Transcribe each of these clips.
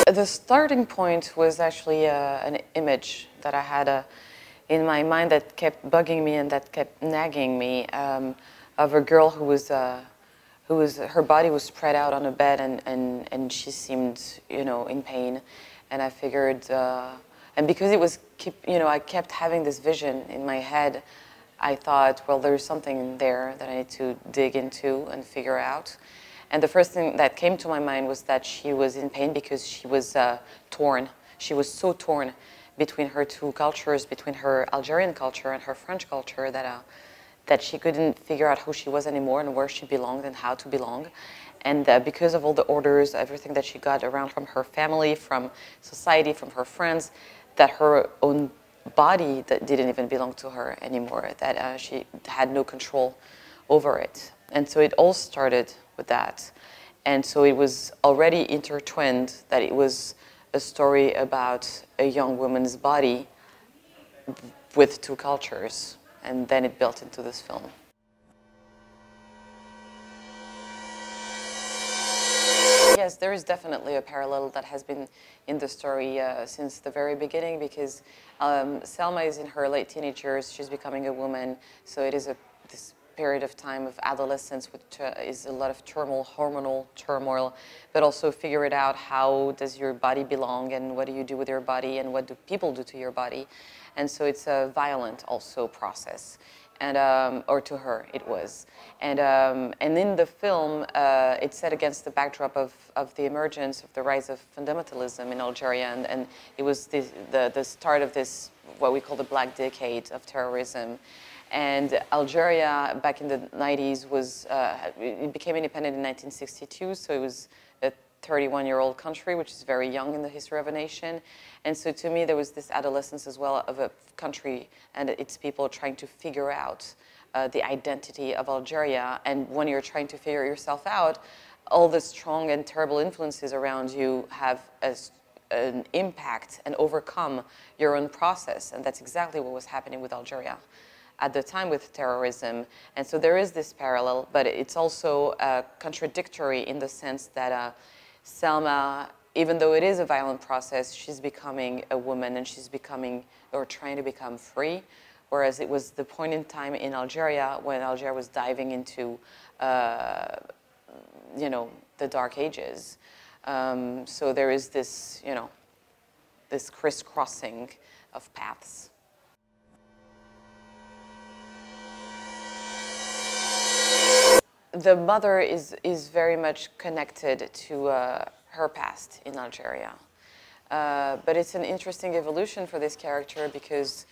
The starting point was actually an image that I had in my mind that kept bugging me and that kept nagging me, of a girl who was her body was spread out on a bed and she seemed, you know, in pain, and I figured, and because it was I kept having this vision in my head, I thought, well, there's something there that I need to dig into and figure out. And the first thing that came to my mind was that she was in pain because she was torn. She was so torn between her two cultures, between her Algerian culture and her French culture, that she couldn't figure out who she was anymore and where she belonged and how to belong. And because of all the orders, everything that she got around from her family, from society, from her friends, that her own body that didn't even belong to her anymore, that she had no control over it. And so it all started with that. And so it was already intertwined that it was a story about a young woman's body with two cultures. And then it built into this film. Yes, there is definitely a parallel that has been in the story since the very beginning, because Selma is in her late teenage years. She's becoming a woman, so it is this period of time of adolescence, which is a lot of turmoil, hormonal turmoil, but also figure it out, how does your body belong and what do you do with your body and what do people do to your body. And so it's a violent also process, and or to her it was. And in the film, it's set against the backdrop of the emergence of the rise of fundamentalism in Algeria, and it was the start of this, what we call the Black Decade of terrorism. And Algeria, back in the 90s, it became independent in 1962, so it was a 31-year-old country, which is very young in the history of a nation. And so to me, there was this adolescence as well of a country and its people trying to figure out the identity of Algeria. And when you're trying to figure yourself out, all the strong and terrible influences around you have an impact and overcome your own process. And that's exactly what was happening with Algeria at the time with terrorism. And so there is this parallel, but it's also contradictory in the sense that Selma, even though it is a violent process, she's becoming a woman and she's becoming, or trying to become, free, whereas it was the point in time in Algeria when Algeria was diving into, you know, the dark ages. So there is this, you know, this crisscrossing of paths. The mother is very much connected to her past in Algeria. But it's an interesting evolution for this character because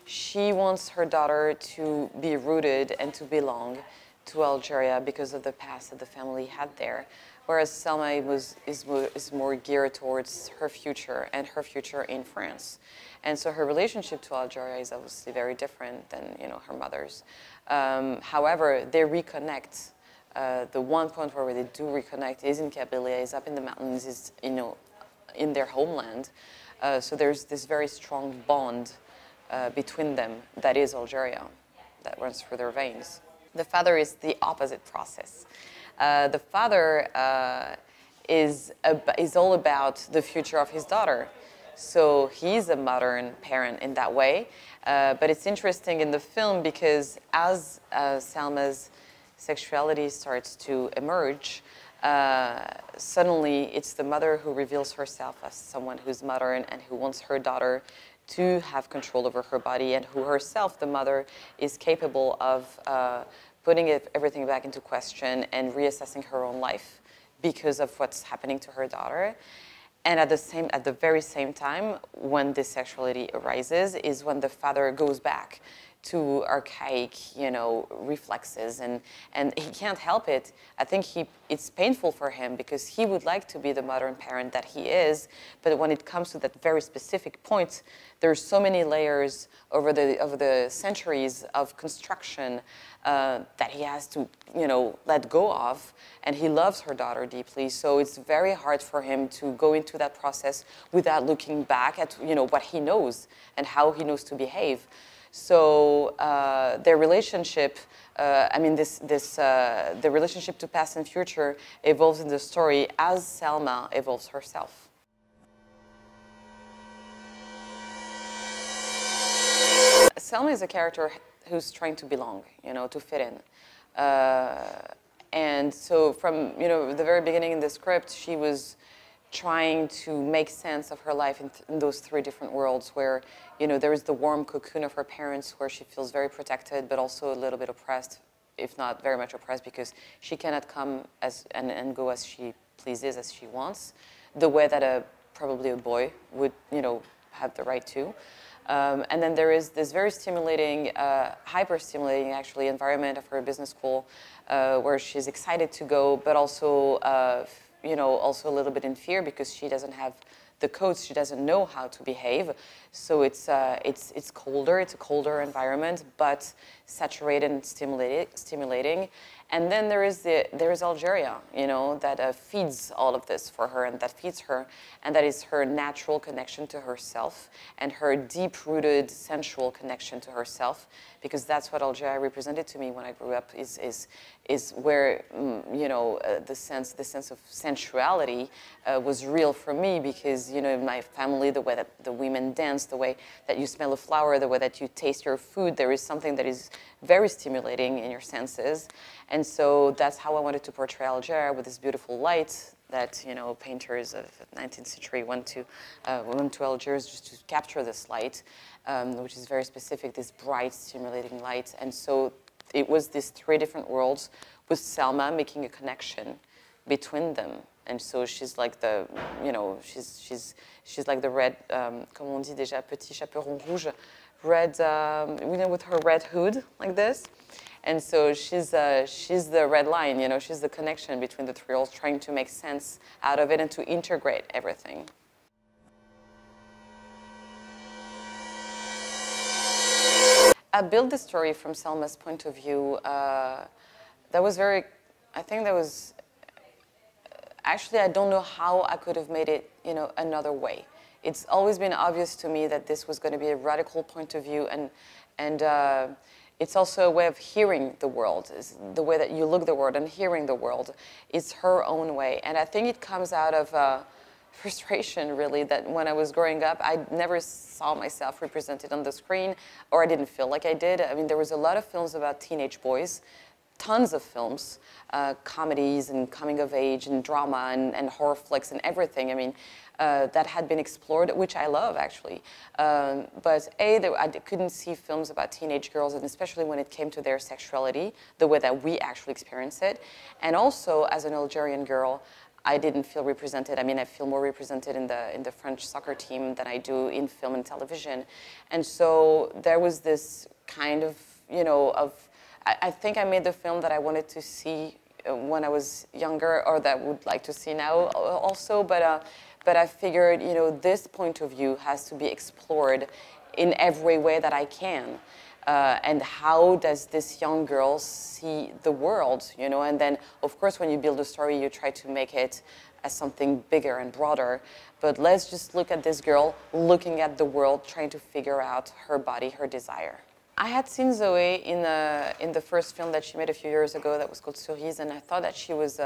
she wants her daughter to be rooted and to belong to Algeria because of the past that the family had there. Whereas Selma is more geared towards her future and her future in France. And so her relationship to Algeria is obviously very different than, you know, her mother's. However, they reconnect. The one point where they do reconnect is in Kabylia, is up in the mountains, is, you know, in their homeland. So there's this very strong bond between them that is Algeria, that runs through their veins. The father is the opposite process. The father is all about the future of his daughter. So he's a modern parent in that way. But it's interesting in the film because as Selma's sexuality starts to emerge, suddenly it's the mother who reveals herself as someone who's modern and who wants her daughter to have control over her body, and who herself, the mother, is capable of putting everything back into question and reassessing her own life because of what's happening to her daughter. And at the very same time, when this sexuality arises, is when the father goes back to archaic, you know, reflexes, and he can't help it. I think it's painful for him because he would like to be the modern parent that he is, but when it comes to that very specific point, there's so many layers over the centuries of construction that he has to, you know, let go of, and he loves her daughter deeply, so it's very hard for him to go into that process without looking back at, you know, what he knows and how he knows to behave. So their relationship, I mean, the relationship to past and future evolves in the story as Selma evolves herself. Selma is a character who's trying to belong, you know, to fit in. And so from, you know, the very beginning in the script, she was trying to make sense of her life in those three different worlds where, you know, there is the warm cocoon of her parents where she feels very protected, but also a little bit oppressed, if not very much oppressed, because she cannot come and go as she pleases, as she wants, the way that probably a boy would, you know, have the right to. And then there is this very stimulating, hyper-stimulating, actually, environment of her business school where she's excited to go, but also, you know, also a little bit in fear because she doesn't have the codes, she doesn't know how to behave. So it's colder, it's a colder environment, but saturated and stimulating. And then there is Algeria, you know, that feeds all of this for her and that feeds her, and that is her natural connection to herself and her deep-rooted sensual connection to herself, because that's what Algeria represented to me when I grew up, is where, you know, the sense of sensuality was real for me, because, you know, in my family, the way that the women dance, the way that you smell a flower, the way that you taste your food, there is something that is very stimulating in your senses. And so that's how I wanted to portray Algeria, with this beautiful light that, you know, painters of the 19th century went to Algiers just to capture this light, which is very specific, this bright, stimulating light. And so it was these three different worlds, with Selma making a connection between them. And so she's like the, you know, she's like the red, comme on dit déjà, petit chaperon rouge, red, you know, with her red hood like this. And so she's the red line, you know, she's the connection between the three worlds, trying to make sense out of it and to integrate everything. I built the story from Selma's point of view. That was very, I think that was, actually, I don't know how I could have made it, you know, another way. It's always been obvious to me that this was going to be a radical point of view, and it's also a way of hearing the world. It's the way that you look at the world and hearing the world is her own way. And I think it comes out of frustration, really, that when I was growing up, I never saw myself represented on the screen, or I didn't feel like I did. I mean, there was a lot of films about teenage boys, tons of films, comedies and coming of age and drama and horror flicks and everything. I mean, that had been explored, which I love, actually. But I couldn't see films about teenage girls, and especially when it came to their sexuality, the way that we actually experience it. And also, as an Algerian girl, I didn't feel represented. I mean, I feel more represented in the French soccer team than I do in film and television. And so there was this kind of, you know, I think I made the film that I wanted to see when I was younger, or that I would like to see now also, but I figured, you know, this point of view has to be explored in every way that I can. And how does this young girl see the world, you know? And then, of course, when you build a story, you try to make it as something bigger and broader. But let's just look at this girl looking at the world, trying to figure out her body, her desire. I had seen Zoe in the first film that she made a few years ago that was called Cerise, and I thought that she was,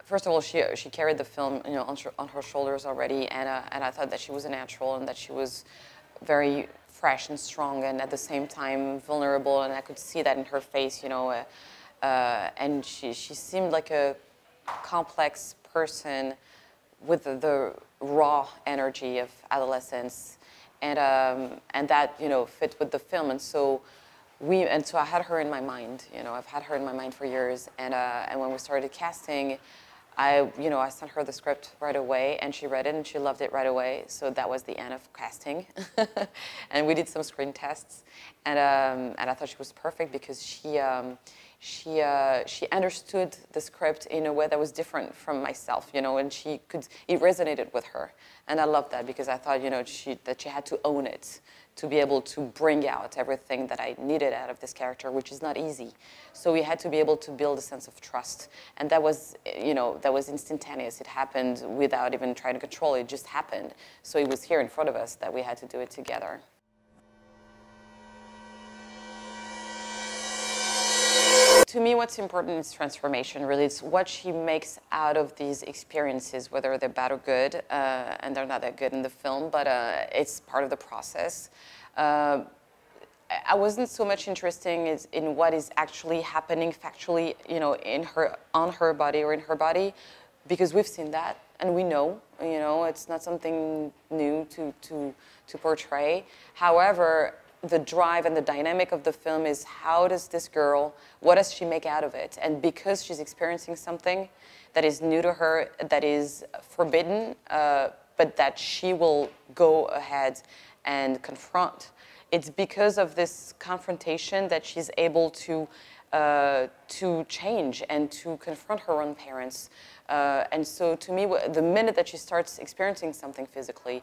first of all, she carried the film, you know, on her shoulders already, and I thought that she was a natural and that she was very fresh and strong and at the same time vulnerable, and I could see that in her face, you know, and she seemed like a complex person with the raw energy of adolescence. And that, you know, fit with the film, and so I had her in my mind. You know, I've had her in my mind for years, and when we started casting, I sent her the script right away, and she read it and she loved it right away. So that was the end of casting, and we did some screen tests, and I thought she was perfect because she understood the script in a way that was different from myself, you know, and it resonated with her. And I loved that because I thought, you know, that she had to own it to be able to bring out everything that I needed out of this character, which is not easy. So we had to be able to build a sense of trust. And that was, you know, that was instantaneous. It happened without even trying to control it. It just happened. So it was here in front of us that we had to do it together. To me, what's important is transformation, really. It's what she makes out of these experiences, whether they're bad or good, and they're not that good in the film, but it's part of the process. I wasn't so much interested in what is actually happening factually, you know, on her body or in her body, because we've seen that and we know, you know, it's not something new to portray. However, the drive and the dynamic of the film is how does this girl, what does she make out of it? And because she's experiencing something that is new to her, that is forbidden, but that she will go ahead and confront. It's because of this confrontation that she's able to change and to confront her own parents. And so to me, the minute that she starts experiencing something physically,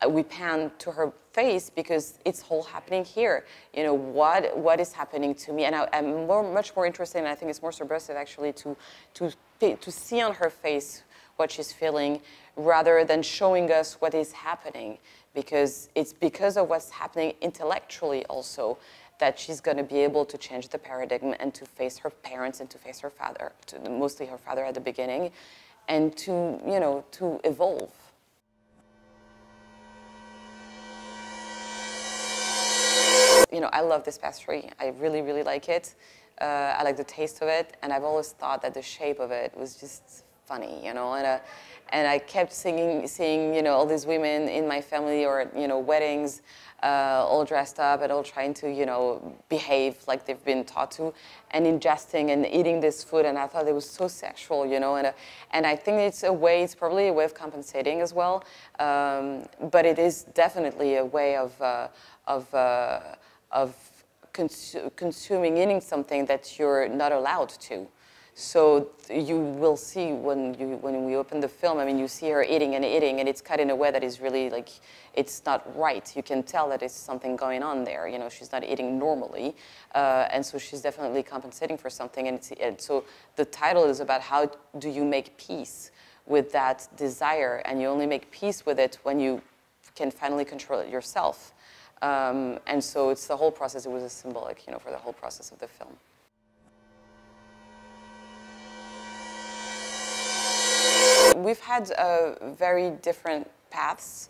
we pan to her face because it's all happening here. You know, what is happening to me? And I'm much more interested, and I think it's more subversive actually, to see on her face what she's feeling rather than showing us what is happening, because it's because of what's happening intellectually also that she's going to be able to change the paradigm and to face her parents and to face her father, mostly her father at the beginning, and to, you know, to evolve. You know, I love this pastry. I really, really like it. I like the taste of it, and I've always thought that the shape of it was just funny, you know, and I kept seeing, you know, all these women in my family or, you know, weddings, all dressed up and all trying to, you know, behave like they've been taught to, and ingesting and eating this food, and I thought it was so sexual, you know, and I think it's probably a way of compensating as well, but it is definitely a way of consuming, eating something that you're not allowed to. So you will see when we open the film, I mean, you see her eating, and it's cut in a way that is really like, it's not right. You can tell that there's something going on there. You know, she's not eating normally, and so she's definitely compensating for something. And so the title is about how do you make peace with that desire, and you only make peace with it when you can finally control it yourself. And so it's the whole process. It was a symbolic, you know, for the whole process of the film. We've had very different paths,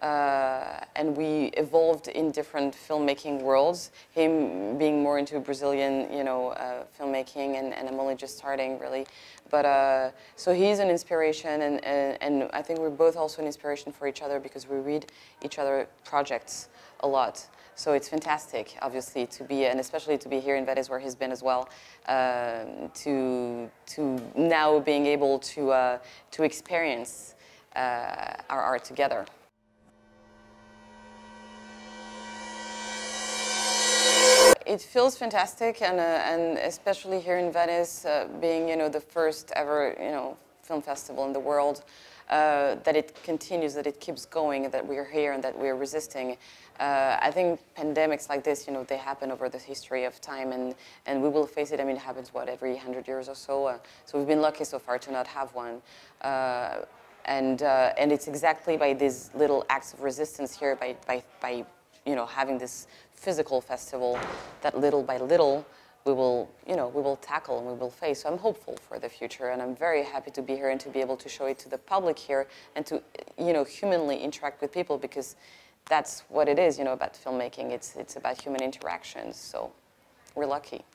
and we evolved in different filmmaking worlds. Him being more into Brazilian, you know, filmmaking, and I'm only just starting, really. But so he's an inspiration, and I think we're both also an inspiration for each other because we read each other projects a lot. So it's fantastic, obviously, to be, and especially to be here in Venice, where he's been as well, to now being able to experience our art together. It feels fantastic, and especially here in Venice, being, you know, the first ever, you know, film festival in the world. That it continues, that it keeps going, that we're here and that we're resisting. I think pandemics like this, you know, they happen over the history of time, and we will face it. I mean, it happens, what, every 100 years or so? So we've been lucky so far to not have one. And it's exactly by these little acts of resistance here, by you know, having this physical festival, that little by little, we will, you know, we will tackle and we will face. So I'm hopeful for the future, and I'm very happy to be here and to be able to show it to the public here and to, you know, humanly interact with people, because that's what it is, you know, about filmmaking. It's about human interactions. So we're lucky.